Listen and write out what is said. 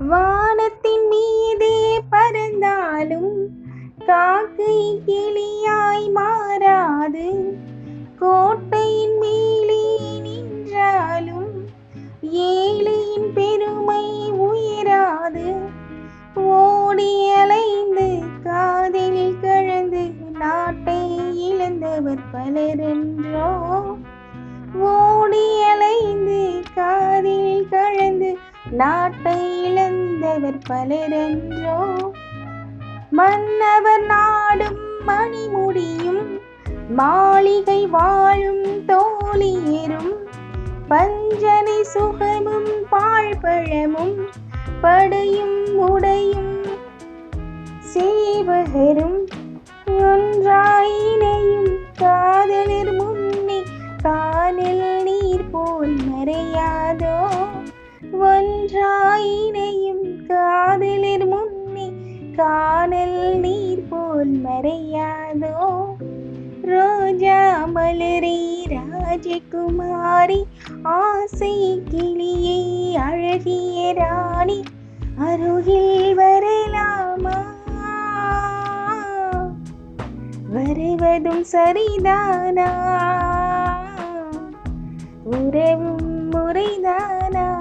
வானத்தின் மீதே பறந்தாலும் காக்கை கிளியாய் மாறாது. கோட்டையின் மேலே நின்றாலும் ஏழையின் பெருமை உயராது. ஓடி அலைந்து காதலில் கலந்து நாட்டை இழந்தவர் பலரென்றோ. ஓடி அலைந்து காதலில் கலந்து நாட்டை இழந்தவர் பலரென்றோ. மன்னவர் நாடும் மணிமுடியும் மாளிகை வாழும் தோழியரும் பஞ்சனை சுகமும் பாழ்பழமும் படையும் உடையும் சேவகரும் ஒன்றாயினையும் காதலர் முன்னே காணல் நீர் போல் மறையாதோ. ஒன்றாயினையும் காதலர் முன்னே காணல் நீர் போல் மறையாதோ. ரோஜா மலரே ராஜகுமாரி ஆசை கிளியை அழகிய ராணி அருகில் வரலாமா? வருவதும் சரிதானா? உறவும் முறைதானா?